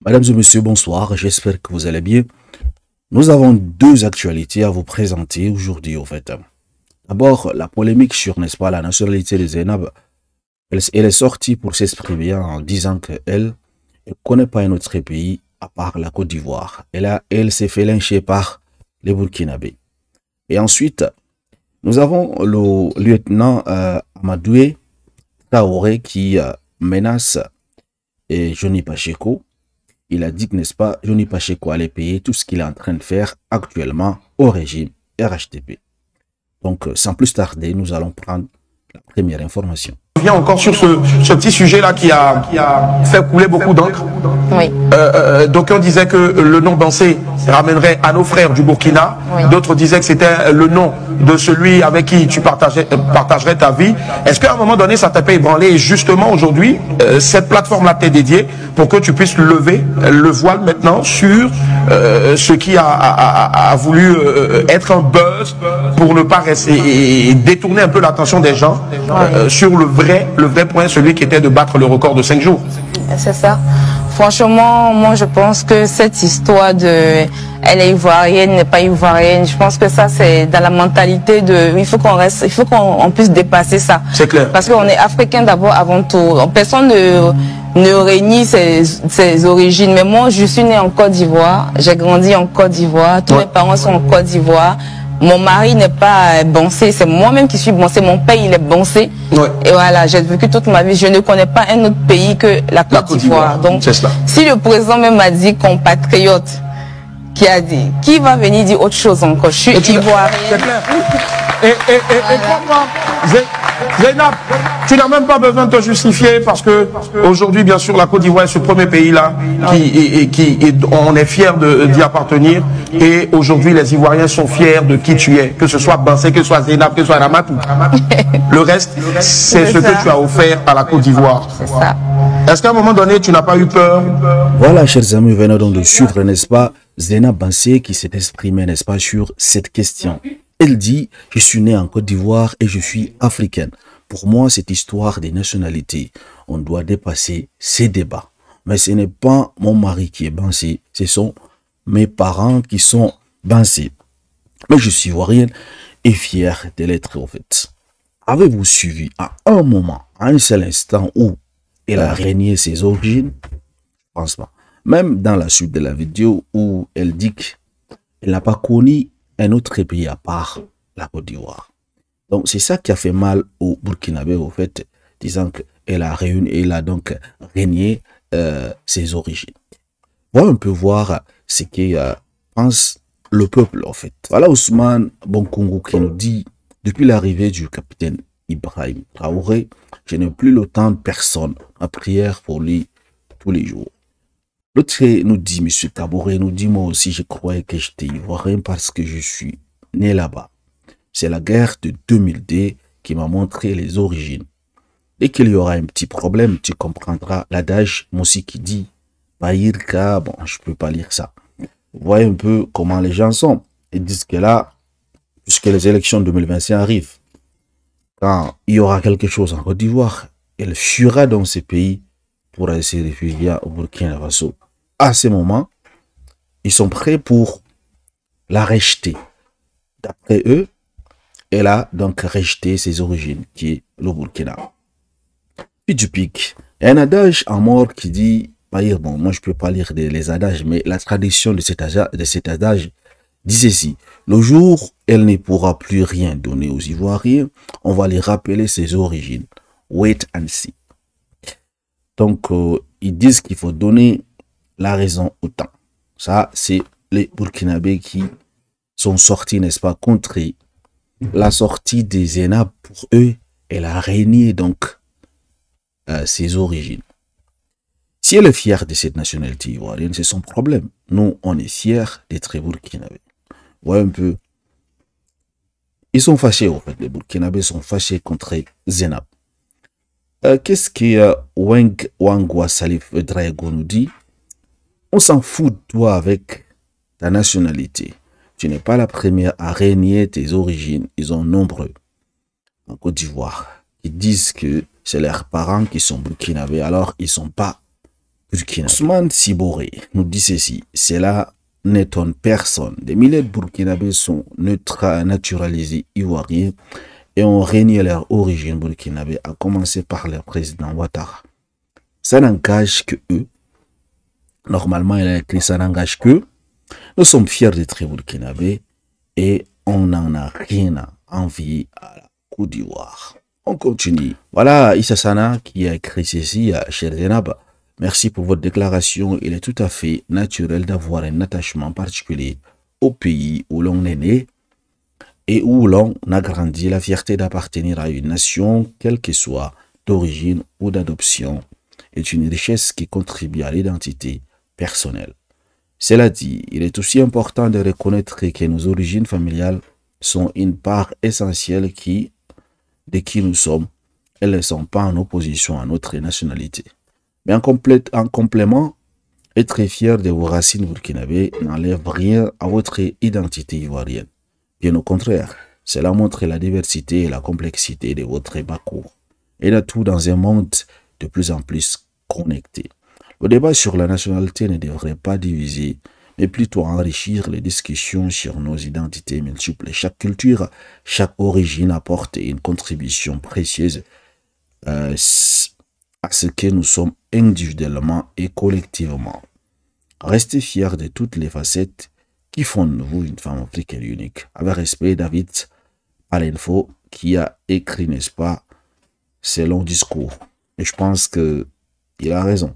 Mesdames et messieurs, bonsoir, j'espère que vous allez bien. Nous avons deux actualités à vous présenter aujourd'hui, au fait. D'abord, la polémique sur, n'est-ce pas, la nationalité de Zainab. Elle est sortie pour s'exprimer en disant qu'elle ne connaît pas un autre pays à part la Côte d'Ivoire. Elle s'est fait lyncher par les Burkinabés. Et ensuite, nous avons le lieutenant Amadoué Traoré qui menace Johnny Pacheco. Il a dit que, n'est-ce pas, Johnny Pacheco allait payer tout ce qu'il est en train de faire actuellement au régime RHDP. Donc, sans plus tarder, nous allons prendre la première information. Je reviens encore sur ce petit sujet-là qui a fait couler beaucoup d'encre. Oui. Donc on disait que le nom Bansé ramènerait à nos frères du Burkina. Oui. D'autres disaient que c'était le nom de celui avec qui tu partagerais ta vie. Est-ce qu'à un moment donné, ça t'a pas ébranlé? Et justement, aujourd'hui, cette plateforme-là t'est dédiée pour que tu puisses lever le voile maintenant sur ce qui a voulu être un buzz pour ne pas rester et détourner un peu l'attention des gens sur le vrai point, celui qui était de battre le record de 5 jours. C'est ça. Franchement, moi je pense que cette histoire de elle est ivoirienne, n'est pas ivoirienne, je pense que ça c'est dans la mentalité de il faut qu'on puisse dépasser ça. C'est clair. Parce qu'on est africain d'abord avant tout. Personne ne renie ses origines. Mais moi je suis née en Côte d'Ivoire, j'ai grandi en Côte d'Ivoire, tous mes parents sont en Côte d'Ivoire. Mon mari n'est pas Bansé, c'est moi-même qui suis Bansé. Mon père, il est Bansé. Ouais. Et voilà, j'ai vécu toute ma vie. Je ne connais pas un autre pays que la Côte d'Ivoire. Donc, si le président même a dit compatriote, qui a dit, qui va venir dire autre chose encore? Je suis ivoirienne. C'est clair. Et crois-moi, Zainab, tu n'as même pas besoin de te justifier parce que aujourd'hui, bien sûr, la Côte d'Ivoire est ce premier pays-là on est fiers d'y appartenir. Et aujourd'hui, les Ivoiriens sont fiers de qui tu es, que ce soit Bansé, que ce soit Zainab, que ce soit Ramatou. Le reste, c'est ce que tu as offert à la Côte d'Ivoire. C'est ça. Est-ce qu'à un moment donné, tu n'as pas eu peur? Voilà, chers amis, venons donc de suivre, n'est-ce pas, Zainab Bansé qui s'est exprimée, n'est-ce pas, sur cette question. Elle dit, je suis né en Côte d'Ivoire et je suis africaine. Pour moi, cette histoire des nationalités, on doit dépasser ces débats. Mais ce n'est pas mon mari qui est Bansé, ce sont mes parents qui sont Bansé. Mais je suis ivoirienne et fière de l'être, en fait. Avez-vous suivi à un moment, à un seul instant où elle a régné ses origines? Je pense pas. Même dans la suite de la vidéo où elle dit qu'elle n'a pas connu un autre pays à part la Côte d'Ivoire. Donc c'est ça qui a fait mal au Burkinabé, au fait, disant qu'elle a donc régné ses origines. On va un peu voir ce que pense le peuple, en fait. Voilà Ousmane Bonkongo qui nous dit, depuis l'arrivée du capitaine Ibrahim Traoré, je n'ai plus le temps de personne. Ma prière pour lui tous les jours. L'autre nous dit, M. Taboré nous dit, moi aussi je croyais que j'étais ivoirien parce que je suis né là-bas. C'est la guerre de 2002 qui m'a montré les origines. Dès qu'il y aura un petit problème, tu comprendras l'adage Moussi qui dit, Bahirka, bon, je peux pas lire ça. Vous voyez un peu comment les gens sont. Ils disent que là, puisque les élections 2025 arrivent, quand il y aura quelque chose en Côte d'Ivoire, elle fuira dans ces pays pour aller se réfugier au Burkina Faso. À ce moment, ils sont prêts pour la rejeter. D'après eux, elle a donc rejeté ses origines, qui est le Burkina. Puis du pic. Il y a un adage en mort qui dit, bon, moi je peux pas lire les adages, mais la tradition de cet adage dit ceci: le jour où elle ne pourra plus rien donner aux Ivoiriens, on va les rappeler ses origines. Wait and see. Donc, ils disent qu'il faut donner la raison au temps. Ça, c'est les Burkinabés qui sont sortis, n'est-ce pas, contre la sortie des Zainab. Pour eux, elle a régné donc ses origines. Si elle est fière de cette nationalité ivoirienne, c'est son problème. Nous, on est fiers d'être Burkinabés. Vous voyez un peu. Ils sont fâchés, en fait. Les Burkinabés sont fâchés contre Zainab. Qu'est-ce que Wangwa Salif Drago nous dit? On s'en fout de toi avec ta nationalité. Tu n'es pas la première à régner tes origines. Ils sont nombreux en Côte d'Ivoire. Ils disent que c'est leurs parents qui sont burkinabés, alors ils ne sont pas Burkina. Ousmane Siboré nous dit ceci, cela n'étonne personne. Des milliers de Burkinabés sont naturalisés ivoiriens et ont régné leur origine burkinabé, à commencer par leur président Ouattara. Ça n'engage que eux. Normalement, il a écrit ça n'engage que. Nous sommes fiers d'être burkinabés et on n'en a rien à envier à la Côte d'Ivoire. On continue. Voilà Issa Sana qui a écrit ceci à cher Zenab. Merci pour votre déclaration. Il est tout à fait naturel d'avoir un attachement particulier au pays où l'on est né et où l'on a grandi. La fierté d'appartenir à une nation, quelle qu'elle soit, d'origine ou d'adoption, est une richesse qui contribue à l'identité personnelle. Cela dit, il est aussi important de reconnaître que nos origines familiales sont une part essentielle de qui nous sommes. Elles ne sont pas en opposition à notre nationalité. Mais en complément, être fier de vos racines burkinabées n'enlève rien à votre identité ivoirienne. Bien au contraire, cela montre la diversité et la complexité de votre parcours. Et là tout dans un monde de plus en plus connecté. Le débat sur la nationalité ne devrait pas diviser, mais plutôt enrichir les discussions sur nos identités multiples. Chaque culture, chaque origine apporte une contribution précieuse à ce que nous sommes individuellement et collectivement. Restez fiers de toutes les facettes qui font de vous une femme africaine unique. Avec respect, David Alenfo, qui a écrit, n'est-ce pas, ces longs discours. Et je pense qu'il a raison.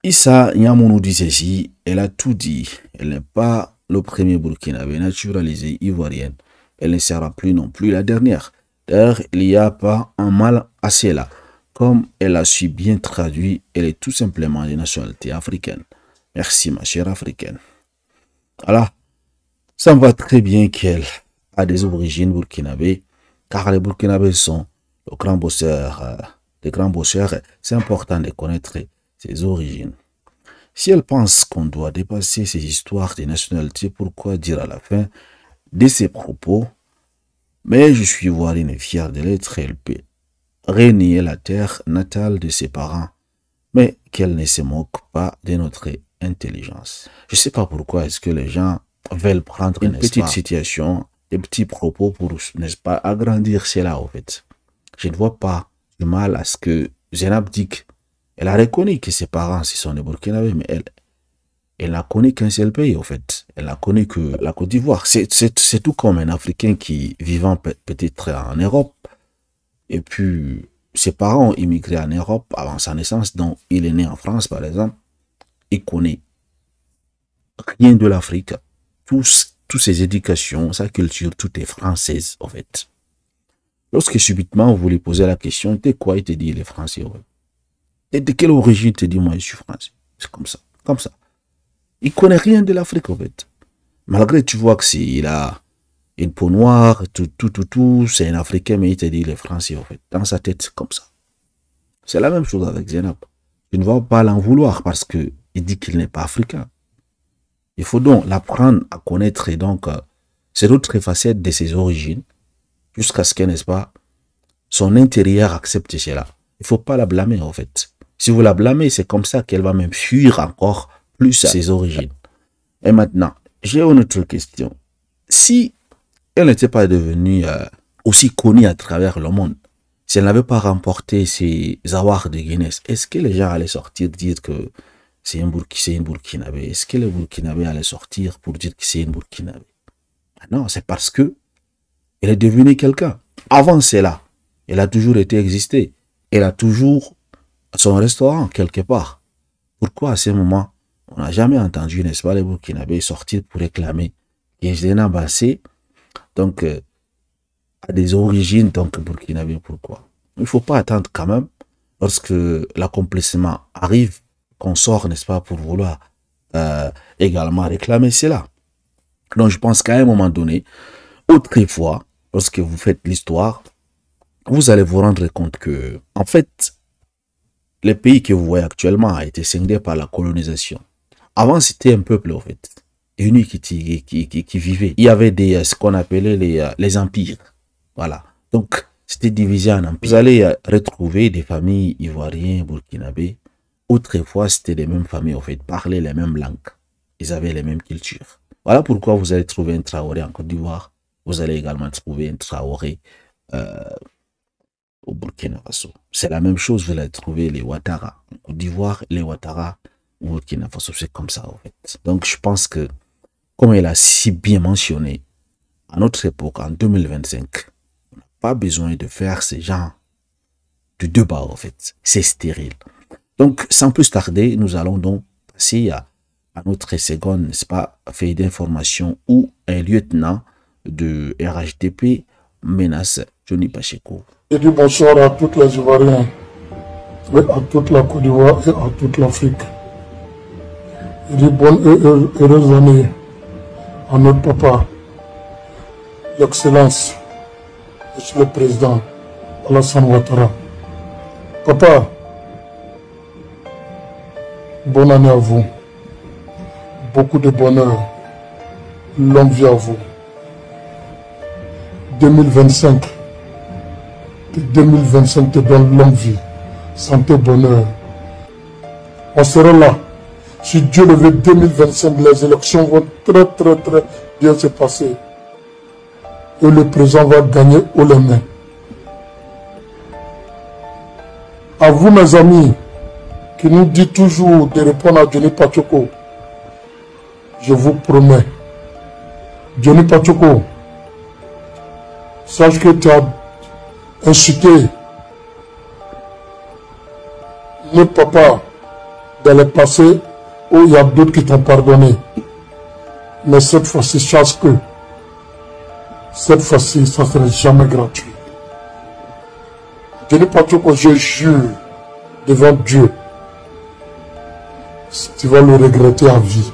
Issa Nyamou nous dit ceci, elle a tout dit. Elle n'est pas le premier burkinabé naturalisé ivoirienne. Elle ne sera plus non plus la dernière. D'ailleurs, il n'y a pas un mal à cela. Comme elle a su bien traduire, elle est tout simplement de nationalité africaine. Merci ma chère africaine. Voilà, ça me va très bien qu'elle a des origines burkinabées, car les burkinabés sont les grands bosseurs. C'est important de connaître ses origines. Si elle pense qu'on doit dépasser ces histoires de nationalité, pourquoi dire à la fin de ses propos, mais je suis ivoirienne et fière de l'être, elle peut régner la terre natale de ses parents, mais qu'elle ne se moque pas de notre intelligence. Je ne sais pas pourquoi est-ce que les gens veulent prendre une petite situation, des petits propos pour, n'est-ce pas, agrandir cela en fait. Je ne vois pas de mal à ce que Zenab dit. Elle a reconnu que ses parents, ce sont des Burkinabés, mais elle n'a connu qu'un seul pays, en fait. Elle n'a connu que la Côte d'Ivoire. C'est tout comme un Africain qui vivant peut-être en Europe. Et puis, ses parents ont immigré en Europe avant sa naissance, donc il est né en France, par exemple. Il connaît rien de l'Afrique. Toutes ses éducations, sa culture, tout est française, en fait. Lorsque subitement, vous lui posez la question, t'es quoi? Il te dit, il est français, en fait. Et de quelle origine il te dit, moi, je suis français? C'est comme ça, comme ça. Il connaît rien de l'Afrique, en fait. Malgré, tu vois que il a une peau noire, tout, c'est un Africain, mais il te dit, il est français, en fait. Dans sa tête, comme ça. C'est la même chose avec Zenab. Je ne vais pas l'en vouloir parce que il dit qu'il n'est pas africain. Il faut donc l'apprendre à connaître et donc c'est d'autres facettes de ses origines jusqu'à ce que, n'est-ce pas, son intérieur accepte cela. Il ne faut pas la blâmer, en fait. Si vous la blâmez, c'est comme ça qu'elle va même fuir encore plus ses origines. Et maintenant, j'ai une autre question. Si elle n'était pas devenue aussi connue à travers le monde, si elle n'avait pas remporté ses awards de Guinness, est-ce que les gens allaient sortir dire que c'est une Burkinabé? Est-ce que les Burkinabés allaient sortir pour dire que c'est une Burkinabé? Non, c'est parce que elle est devenue quelqu'un. Avant cela, elle a toujours existé. Elle a toujours son restaurant quelque part. Pourquoi à ce moment, on n'a jamais entendu, n'est-ce pas, les Burkinabés sortir pour réclamer que Zenab Bassé, donc, a des origines, donc, burkinabé? Pourquoi? Il ne faut pas attendre quand même, lorsque l'accomplissement arrive, qu'on sort, n'est-ce pas, pour vouloir également réclamer cela. Donc, je pense qu'à un moment donné, autrefois, lorsque vous faites l'histoire, vous allez vous rendre compte que, en fait, le pays que vous voyez actuellement a été scindé par la colonisation. Avant, c'était un peuple, en fait, uni qui vivait. Il y avait ce qu'on appelait les empires. Voilà. Donc, c'était divisé en empires. Vous allez retrouver des familles ivoiriennes, burkinabés, autrefois, c'était les mêmes familles, en fait, parlaient les mêmes langues. Ils avaient les mêmes cultures. Voilà pourquoi vous allez trouver un Traoré en Côte d'Ivoire. Vous allez également trouver un Traoré au Burkina Faso. C'est la même chose, vous allez trouver les Ouattara en Côte d'Ivoire, les Ouattara au Burkina Faso. C'est comme ça, en fait. Donc, je pense que, comme il a si bien mentionné, à notre époque, en 2025, on n'a pas besoin de faire ce genre de débat, en fait. C'est stérile. Donc, sans plus tarder, nous allons donc passer à notre seconde, n'est-ce pas, fait d'information où un lieutenant de RHDP menace Johnny Pacheco. Je dis bonsoir à tous les Ivoiriens, à toute la Côte d'Ivoire et à toute l'Afrique. Je dis bonne et heureuse année à notre papa, l'Excellence, Monsieur le Président Alassane Ouattara. Papa, bonne année à vous. Beaucoup de bonheur. Longue vie à vous. 2025. Que 2025 te donne longue vie. Santé, bonheur. On sera là. Si Dieu le veut, 2025, les élections vont très bien se passer. Et le président va gagner haut les mains. À vous, mes amis, qui nous dit toujours de répondre à Johnny Pacheco, je vous promets, Johnny Pacheco, sache que tu as insulté notre papa dans le passé où il y a d'autres qui t'ont pardonné. Mais cette fois-ci, sache que cette fois-ci, ça ne sera jamais gratuit. Johnny Pacheco, je jure devant Dieu, tu vas le regretter à vie.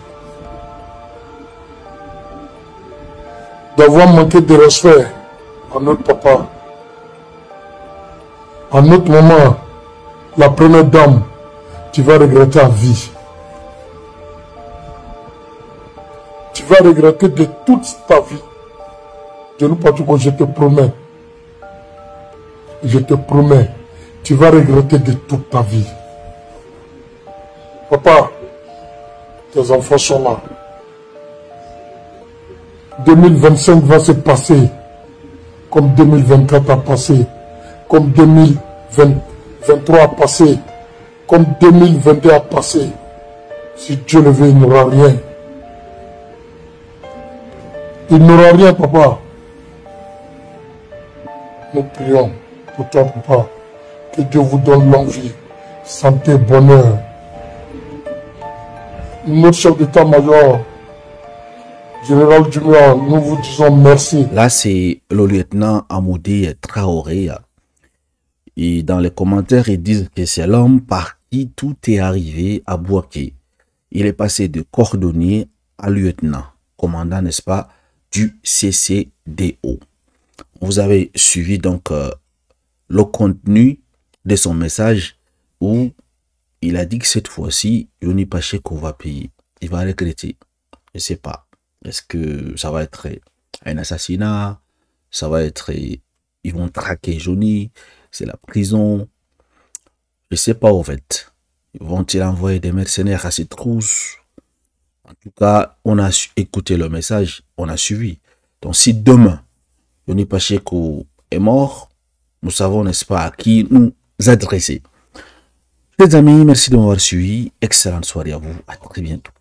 D'avoir manqué de respect à notre papa, à notre maman, la première dame, tu vas regretter à vie. Tu vas regretter de toute ta vie. Johnny Pacheco, je te promets. Je te promets, tu vas regretter de toute ta vie. Papa, tes enfants sont là. 2025 va se passer comme 2024 a passé, comme 2023 a passé, comme 2022 a passé. Si Dieu le veut, il n'aura rien. Il n'aura rien, papa. Nous prions pour toi, papa. Que Dieu vous donne longue vie, santé, bonheur. Notre chef d'état-major, Général Jumia, nous vous disons merci. Là, c'est le lieutenant Amoudi Traoré. Et dans les commentaires, ils disent que c'est l'homme par qui tout est arrivé à Bouaké. Il est passé de cordonnier à lieutenant, commandant, n'est-ce pas, du CCDO. Vous avez suivi donc le contenu de son message où il a dit que cette fois-ci, Johnny Pacheco va payer. Il va regretter. Je ne sais pas. Est-ce que ça va être un assassinat? Ça va être... Ils vont traquer Johnny? C'est la prison? Je ne sais pas en fait. Vont-ils envoyer des mercenaires à ses trousses? En tout cas, on a écouté le message. On a suivi. Donc si demain, Johnny Pacheco est mort, nous savons, n'est-ce pas, à qui nous adresser. Les amis, merci de m'avoir suivi. Excellente soirée à vous. À très bientôt.